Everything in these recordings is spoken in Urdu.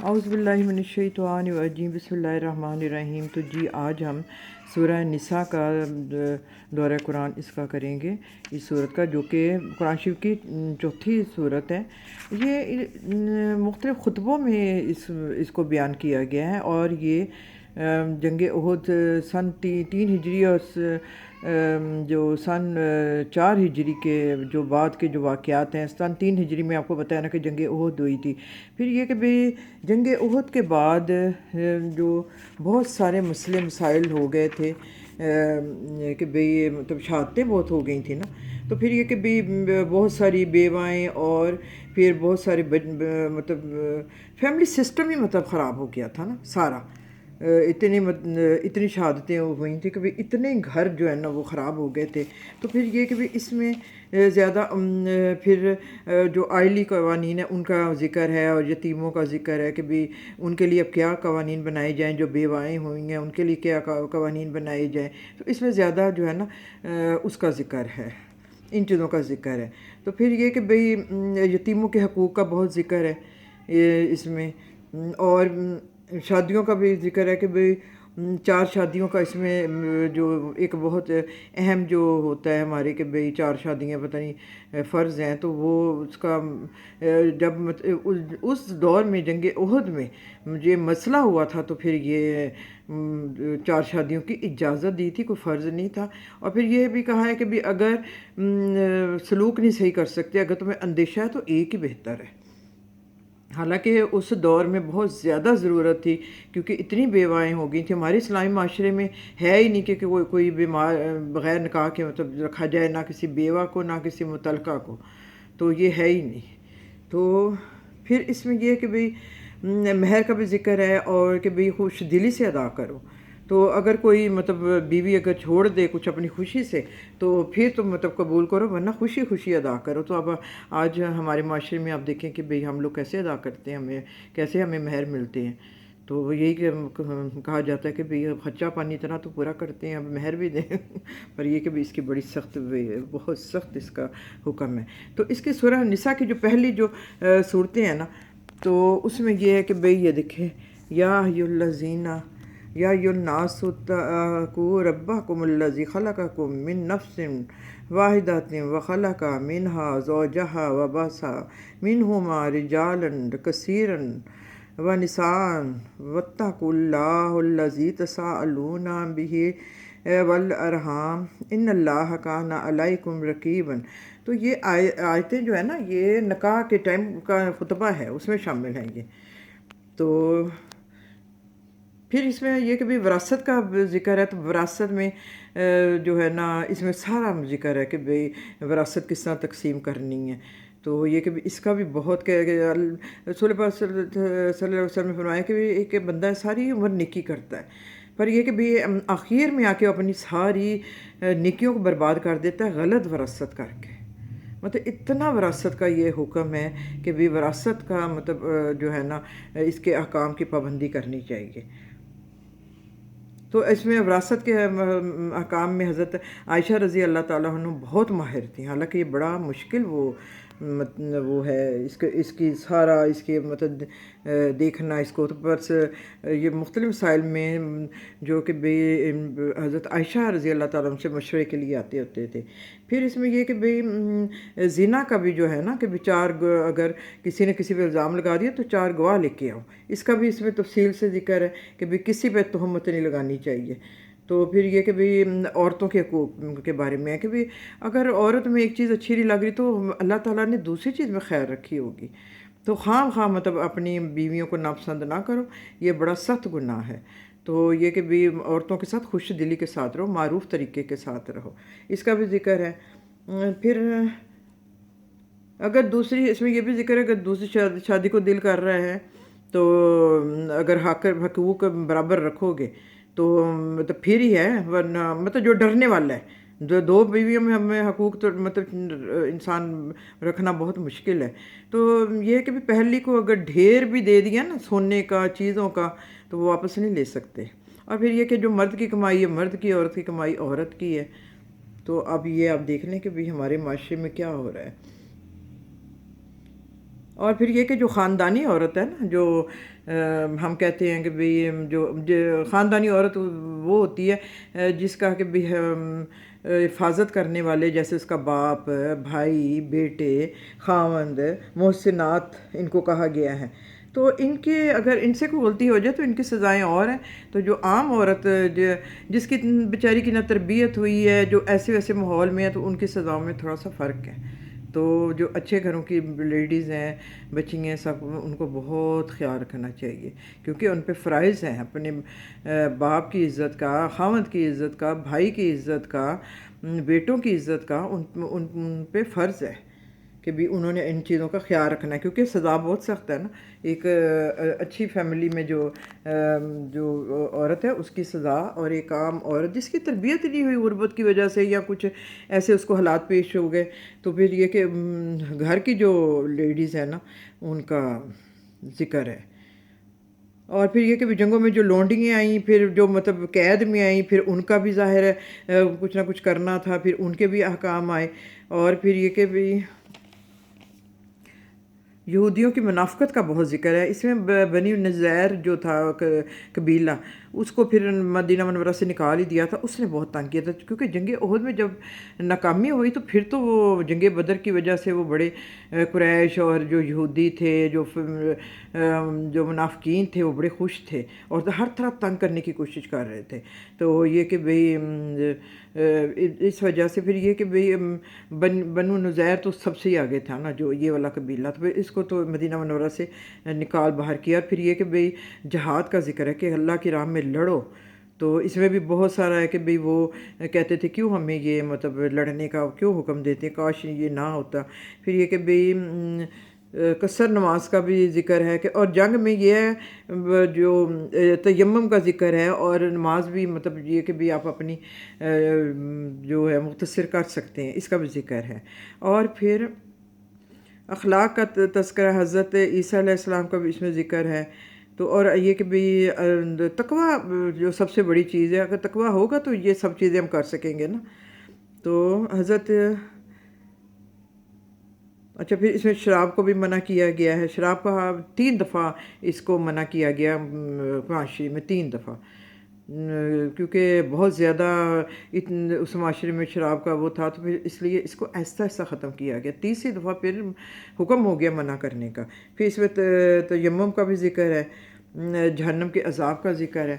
اعوذ باللہ من الشیطان الرجیم بسم اللہ الرحمن الرحیم۔ تو جی آج ہم سورہ نساء کا دورہ قرآن اس کا کریں گے، اس صورت کا، جو کہ قرآن شریف کی چوتھی صورت ہے۔ یہ مختلف خطبوں میں اس کو بیان کیا گیا ہے، اور یہ جنگ احد سن 3 ہجری اور جو سن 4 ہجری کے جو بعد کے جو واقعات ہیں، سن 3 ہجری میں آپ کو بتایا نا کہ جنگ احد ہوئی تھی۔ پھر یہ کہ بھئی جنگ احد کے بعد جو بہت سارے مسئلے مسائل ہو گئے تھے کہ بھئی مطلب شہادتیں بہت ہو گئی تھیں نا، تو پھر یہ کہ بھئی بہت ساری بیوائیں اور پھر بہت سارے مطلب فیملی سسٹم ہی مطلب خراب ہو گیا تھا نا سارا۔ اتنی شہادتیں ہوئی تھیں کہ بھئی اتنے گھر جو ہے نا وہ خراب ہو گئے تھے۔ تو پھر یہ کہ بھئی اس میں زیادہ پھر جو آئلی قوانین ہیں ان کا ذکر ہے، اور یتیموں کا ذکر ہے کہ بھئی ان کے لیے اب کیا قوانین بنائے جائیں، جو بیوائیں ہوئی ہیں ان کے لیے کیا قوانین بنائے جائیں۔ تو اس میں زیادہ جو ہے نا اس کا ذکر ہے، ان چیزوں کا ذکر ہے۔ تو پھر یہ کہ بھئی یتیموں کے حقوق کا بہت ذکر ہے اس میں، اور شادیوں کا بھی ذکر ہے کہ بھئی 4 شادیوں کا اس میں جو ایک بہت اہم جو ہوتا ہے ہمارے کہ بھئی 4 شادیاں پتہ نہیں فرض ہیں، تو وہ اس کا جب اس دور میں جنگ احد میں یہ مسئلہ ہوا تھا، تو پھر یہ 4 شادیوں کی اجازت دی تھی، کوئی فرض نہیں تھا۔ اور پھر یہ بھی کہا ہے کہ بھی اگر سلوک نہیں صحیح کر سکتے، اگر تمہیں اندیشہ ہے تو ایک ہی بہتر ہے۔ حالانکہ اس دور میں بہت زیادہ ضرورت تھی، کیونکہ اتنی بیوائیں ہو گئی تھیں۔ ہمارے اسلامی معاشرے میں ہے ہی نہیں کہ کوئی بیمار بغیر نکاح کے مطلب رکھا جائے، نہ کسی بیوہ کو نہ کسی متعلقہ کو، تو یہ ہے ہی نہیں۔ تو پھر اس میں یہ کہ بھئی مہر کا بھی ذکر ہے، اور کہ بھئی خوش دلی سے ادا کرو۔ تو اگر کوئی مطلب بیوی اگر چھوڑ دے کچھ اپنی خوشی سے، تو پھر تم مطلب قبول کرو، ورنہ خوشی خوشی ادا کرو۔ تو اب آج ہمارے معاشرے میں آپ دیکھیں کہ بھئی ہم لوگ کیسے ادا کرتے ہیں، کیسے ہمیں مہر ملتے ہیں۔ تو یہی کہ کہا جاتا ہے کہ بھئی خرچہ پانی اتنا تو پورا کرتے ہیں، اب مہر بھی دیں پر یہ کہ بھئی اس کی بڑی سخت، بہت سخت اس کا حکم ہے۔ تو اس کی سورہ نساء کی جو پہلی جو صورتیں ہیں نا، تو اس میں یہ ہے کہ بھئی یہ دیکھیں، یا ایھا الذین یا ایھا الناس اتقوا ربکم الذی خلقکم من نفس واحدۃ وخلق منها زوجها وبث منہما رجالا کثیرا ونساء واتقوا اللہ الذی تساءلون بہ والارحام ان اللہ کان علیکم رقیبا۔ تو یہ آیتیں جو ہے نا، یہ نکاح کے ٹائم کا خطبہ ہے، اس میں شامل ہیں یہ۔ تو پھر اس میں یہ کہ بھی وراثت کا ذکر ہے، تو وراثت میں جو ہے نا اس میں سارا ذکر ہے کہ بھئی وراثت کس طرح تقسیم کرنی ہے۔ تو یہ کہ اس کا بھی بہت کہ رسول پاک صلی اللہ علیہ وسلم نے فرمایا کہ ایک بندہ ساری عمر نیکی کرتا ہے، پر یہ کہ بھی آخر میں آ کے اپنی ساری نیکیوں کو برباد کر دیتا ہے غلط وراثت کر کے۔ مطلب اتنا وراثت کا یہ حکم ہے کہ بھی وراثت کا مطلب جو ہے نا اس کے احکام کی پابندی کرنی چاہیے۔ تو اس میں وراثت کے احکام میں حضرت عائشہ رضی اللہ تعالیٰ عنہ بہت ماہر تھیں، حالانکہ یہ بڑا مشکل وہ ہے اس کی سارا اس کے مطلب دیکھنا اس کو، تو بس یہ مختلف مسائل میں جو کہ بھئی حضرت عائشہ رضی اللہ تعالیٰ عنہ سے مشورے کے لیے آتے ہوتے تھے۔ پھر اس میں یہ کہ بھئی زنا کا بھی جو ہے نا کہ 4 اگر کسی نے کسی پہ الزام لگا دیا تو 4 گواہ لے کے آؤ، اس کا بھی اس میں تفصیل سے ذکر ہے کہ بھئی کسی پہ تہمت نہیں لگانی چاہیے۔ تو پھر یہ کہ بھئی عورتوں کے حقوق کے بارے میں ہے کہ بھئی اگر عورت میں ایک چیز اچھی نہیں لگ رہی تو اللہ تعالیٰ نے دوسری چیز میں خیر رکھی ہوگی، تو خواہ مطلب اپنی بیویوں کو ناپسند نہ کرو، یہ بڑا سخت گناہ ہے۔ تو یہ کہ بھی عورتوں کے ساتھ خوش دلی کے ساتھ رہو، معروف طریقے کے ساتھ رہو، اس کا بھی ذکر ہے۔ پھر اگر دوسری اس میں یہ بھی ذکر ہے کہ دوسری شادی کو دل کر رہا ہے، تو اگر حقوق برابر رکھو گے تو مطلب پھر ہی ہے، ورنہ مطلب جو ڈرنے والا ہے، جو 2 بیویوں میں ہمیں حقوق تو مطلب انسان رکھنا بہت مشکل ہے۔ تو یہ ہے کہ پہلی کو اگر ڈھیر بھی دے دیا نا سونے کا چیزوں کا، تو وہ واپس نہیں لے سکتے۔ اور پھر یہ کہ جو مرد کی کمائی ہے مرد کی، عورت کی کمائی عورت کی ہے۔ تو اب یہ آپ دیکھ لیں کہ بھی ہمارے معاشرے میں کیا ہو رہا ہے۔ اور پھر یہ کہ جو خاندانی عورت ہے نا، جو ہم کہتے ہیں کہ بھئی جو خاندانی عورت وہ ہوتی ہے جس کا کہ بھی حفاظت کرنے والے، جیسے اس کا باپ، بھائی، بیٹے، خاوند، محسنات ان کو کہا گیا ہے۔ تو ان کے اگر ان سے کوئی غلطی ہو جائے تو ان کی سزائیں اور ہیں۔ تو جو عام عورت جس کی بیچاری کی نہ تربیت ہوئی ہے، جو ایسے ویسے ماحول میں ہے، تو ان کی سزاؤں میں تھوڑا سا فرق ہے۔ تو جو اچھے گھروں کی لیڈیز ہیں، بچیاں، سب ان کو بہت خیال رکھنا چاہیے، کیونکہ ان پہ فرائض ہیں اپنے باپ کی عزت کا، خاوند کی عزت کا، بھائی کی عزت کا، بیٹوں کی عزت کا، ان پہ فرض ہے کہ بھی انہوں نے ان چیزوں کا خیال رکھنا ہے، کیونکہ سزا بہت سخت ہے نا۔ ایک اچھی فیملی میں جو عورت ہے اس کی سزا، اور ایک عام عورت جس کی تربیت نہیں ہوئی غربت کی وجہ سے یا کچھ ایسے اس کو حالات پیش ہو گئے، تو پھر یہ کہ گھر کی جو لیڈیز ہیں نا ان کا ذکر ہے۔ اور پھر یہ کہ بھی جنگوں میں جو لونڈیاں آئیں، پھر جو مطلب قید میں آئیں، پھر ان کا بھی ظاہر ہے کچھ نہ کچھ کرنا تھا، پھر ان کے بھی احکام آئے۔ اور پھر یہ کہ بھی یہودیوں کی منافقت کا بہت ذکر ہے اس میں۔ بنی نذیر جو تھا قبیلہ، اس کو پھر مدینہ منورہ سے نکال ہی دیا تھا، اس نے بہت تنگ کیا تھا، کیونکہ جنگ احد میں جب ناکامی ہوئی تو پھر تو وہ جنگ بدر کی وجہ سے وہ بڑے قریش اور جو یہودی تھے، جو منافقین تھے، وہ بڑے خوش تھے اور ہر طرف تنگ کرنے کی کوشش کر رہے تھے۔ تو یہ کہ بھئی اس وجہ سے پھر یہ کہ بھئی بنو نذیر تو سب سے ہی آگے تھا نا، جو یہ والا قبیلہ، تو اس کو تو مدینہ منورہ سے نکال باہر کیا۔ پھر یہ کہ بھئی جہاد کا ذکر ہے کہ اللہ کی راہ میں لڑو، تو اس میں بھی بہت سارا ہے کہ بھئی وہ کہتے تھے کیوں ہمیں یہ مطلب لڑنے کا کیوں حکم دیتے ہیں، کاش یہ نہ ہوتا۔ پھر یہ کہ بھئی قصر نماز کا بھی ذکر ہے کہ، اور جنگ میں یہ ہے جو تیمم کا ذکر ہے، اور نماز بھی مطلب یہ کہ بھی آپ اپنی جو ہے مختصر کر سکتے ہیں، اس کا بھی ذکر ہے۔ اور پھر اخلاق کا تذکرہ حضرت عیسیٰ علیہ السلام کا بھی اس میں ذکر ہے۔ تو اور یہ کہ بھی تقویٰ جو سب سے بڑی چیز ہے، اگر تقویٰ ہوگا تو یہ سب چیزیں ہم کر سکیں گے نا۔ تو حضرت اچھا، پھر اس میں شراب کو بھی منع کیا گیا ہے۔ شراب کا 3 دفعہ اس کو منع کیا گیا قرآن شریف میں، 3 دفعہ، کیونکہ بہت زیادہ اس معاشرے میں شراب کا وہ تھا، تو پھر اس لیے اس کو آہستہ آہستہ ختم کیا گیا۔ تیسری دفعہ پھر حکم ہو گیا منع کرنے کا۔ پھر اس میں تیمم کا بھی ذکر ہے، جہنم کے عذاب کا ذکر ہے۔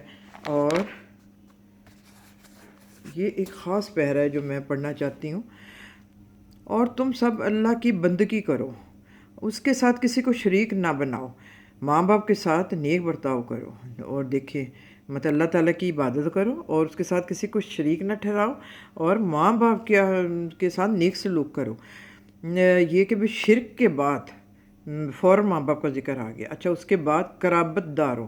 اور یہ ایک خاص پیرا ہے جو میں پڑھنا چاہتی ہوں۔ اور تم سب اللہ کی بندگی کرو، اس کے ساتھ کسی کو شریک نہ بناؤ، ماں باپ کے ساتھ نیک برتاؤ کرو۔ اور دیکھیں مطلب اللہ تعالیٰ کی عبادت کرو اور اس کے ساتھ کسی کو شریک نہ ٹھہراؤ، اور ماں باپ کے ساتھ نیک سلوک کرو۔ یہ کہ بھی شرک کے بعد فوراً ماں باپ کا ذکر آ گیا۔ اچھا، اس کے بعد قرابت داروں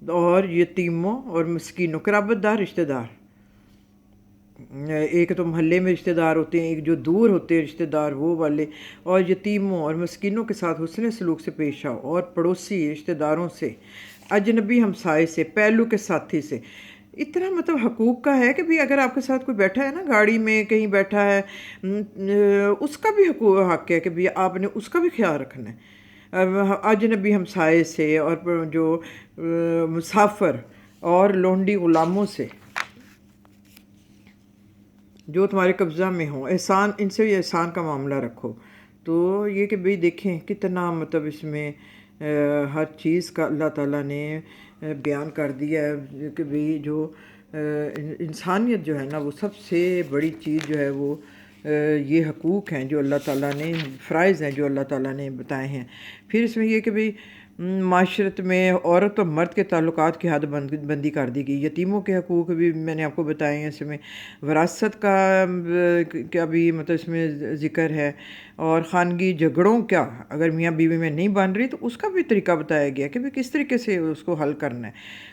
اور یتیموں اور مسکینوں۔ قرابت دار رشتہ دار، ایک تو محلے میں رشتہ دار ہوتے ہیں، ایک جو دور ہوتے ہیں رشتہ دار وہ والے، اور یتیموں اور مسکینوں کے ساتھ حسن سلوک سے پیش آؤ، اور پڑوسی رشتہ داروں سے، اجنبی ہمسائے سے، پہلو کے ساتھی سے۔ اتنا مطلب حقوق کا ہے کہ بھی اگر آپ کے ساتھ کوئی بیٹھا ہے نا، گاڑی میں کہیں بیٹھا ہے، اس کا بھی حق ہے کہ بھی آپ نے اس کا بھی خیال رکھنا ہے، اجنبی ہمسائے سے، اور جو مسافر اور لونڈی غلاموں سے جو تمہارے قبضہ میں ہوں، احسان ان سے بھی احسان کا معاملہ رکھو۔ تو یہ کہ بھئی دیکھیں کتنا مطلب اس میں ہر چیز کا اللہ تعالیٰ نے بیان کر دیا ہے کہ بھئی جو انسانیت جو ہے نا، وہ سب سے بڑی چیز جو ہے وہ یہ حقوق ہیں جو اللہ تعالیٰ نے، فرائض ہیں جو اللہ تعالیٰ نے بتائے ہیں۔ پھر اس میں یہ کہ بھئی معاشرت میں عورت اور مرد کے تعلقات کی حد بندی کر دی گئی۔ یتیموں کے حقوق بھی میں نے آپ کو بتائے ہیں اس میں، وراثت کا بھی مطلب اس میں ذکر ہے، اور خانگی جھگڑوں کا اگر میاں بیوی میں نہیں بن رہی تو اس کا بھی طریقہ بتایا گیا کہ بھی کس طریقے سے اس کو حل کرنا ہے۔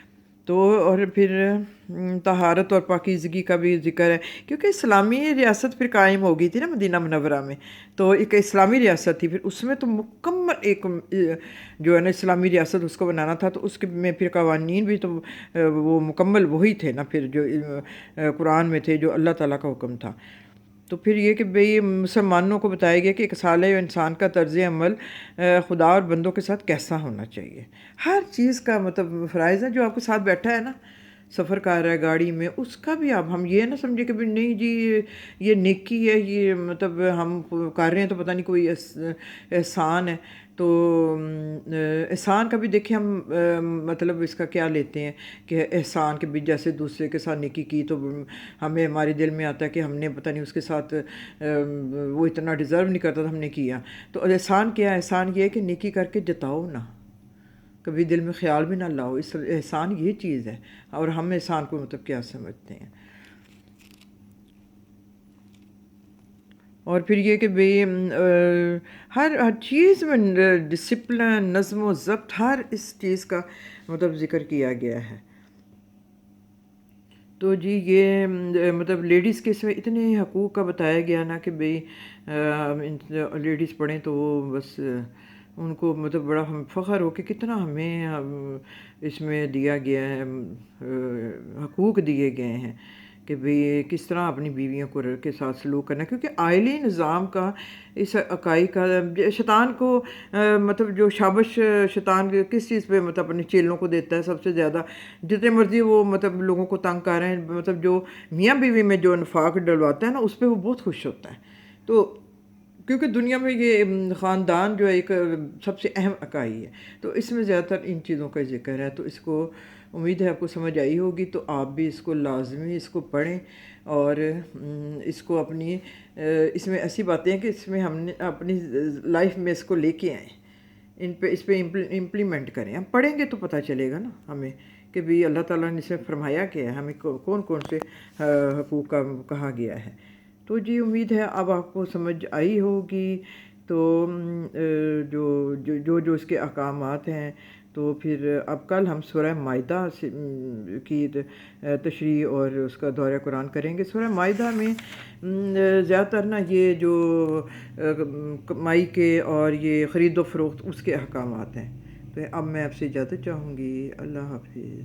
تو اور پھر طہارت اور پاکیزگی کا بھی ذکر ہے، کیونکہ اسلامی ریاست پھر قائم ہو گئی تھی نا مدینہ منورہ میں، تو ایک اسلامی ریاست تھی، پھر اس میں تو مکمل ایک جو ہے نا اسلامی ریاست اس کو بنانا تھا، تو اس کے میں پھر قوانین بھی تو وہ مکمل وہی تھے نا، پھر جو قرآن میں تھے، جو اللہ تعالیٰ کا حکم تھا۔ تو پھر یہ کہ بھئی مسلمانوں کو بتایا گیا کہ ایک صالح انسان کا طرز عمل خدا اور بندوں کے ساتھ کیسا ہونا چاہیے. ہر چیز کا مطلب فرائض ہے. جو آپ کے ساتھ بیٹھا ہے نا، سفر کر رہا ہے گاڑی میں، اس کا بھی اب ہم یہ نہ سمجھے کہ بھی نہیں جی یہ نیکی ہے، یہ مطلب ہم کر رہے ہیں تو پتہ نہیں کوئی احسان ہے. تو احسان کا بھی دیکھیں ہم مطلب اس کا کیا لیتے ہیں کہ احسان کے بھی جیسے دوسرے کے ساتھ نیکی کی تو ہمیں ہمارے دل میں آتا ہے کہ ہم نے پتہ نہیں اس کے ساتھ وہ اتنا ڈیزرو نہیں کرتا تھا، ہم نے کیا. تو احسان کیا ہے؟ احسان یہ ہے کہ نیکی کر کے جتاؤ نہ، کبھی دل میں خیال بھی نہ لاؤ. اس احسان یہ چیز ہے. اور ہم احسان کو مطلب کیا سمجھتے ہیں. اور پھر یہ کہ بھئی ہر چیز میں ڈسپلن، نظم و ضبط، ہر اس چیز کا مطلب ذکر کیا گیا ہے. تو جی یہ مطلب لیڈیز کے اس میں اتنے حقوق کا بتایا گیا نا کہ بھئی لیڈیز پڑھیں تو وہ بس ان کو مطلب بڑا ہم فخر ہو کہ کتنا ہمیں اس میں دیا گیا ہے، حقوق دیے گئے ہیں کہ بھئی کس طرح اپنی بیویوں کو کے ساتھ سلوک کرنا ہے. کیونکہ آئلی نظام کا، اس اکائی کا، شیطان کو مطلب جو شابش شیطان کس چیز پہ مطلب اپنے چیلوں کو دیتا ہے سب سے زیادہ، جتنے مرضی وہ مطلب لوگوں کو تنگ کر رہے ہیں، مطلب جو میاں بیوی میں جو نفاق ڈلواتا ہے نا، اس پہ وہ بہت خوش ہوتا ہے. تو کیونکہ دنیا میں یہ خاندان جو ہے ایک سب سے اہم اکائی ہے، تو اس میں زیادہ تر ان چیزوں کا ذکر ہے. تو اس کو امید ہے آپ کو سمجھ آئی ہوگی. تو آپ بھی اس کو لازمی اس کو پڑھیں اور اس کو اپنی اس میں ایسی باتیں ہیں کہ اس میں ہم نے اپنی لائف میں اس کو لے کے آئیں، اس پہ امپلیمنٹ کریں. ہم پڑھیں گے تو پتہ چلے گا نا ہمیں کہ بھی اللہ تعالیٰ نے اس میں فرمایا کیا ہے، ہمیں کون کون سے حقوق کا کہا گیا ہے. تو جی امید ہے اب آپ کو سمجھ آئی ہوگی. تو جو اس کے احکامات ہیں، تو پھر اب کل ہم سورہ مائدہ کی تشریح اور اس کا دورہ قرآن کریں گے. سورہ مائدہ میں زیادہ تر نا یہ جو کمائی کے اور یہ خرید و فروخت اس کے احکامات ہیں. تو اب میں آپ سے اجازت چاہوں گی. اللہ حافظ.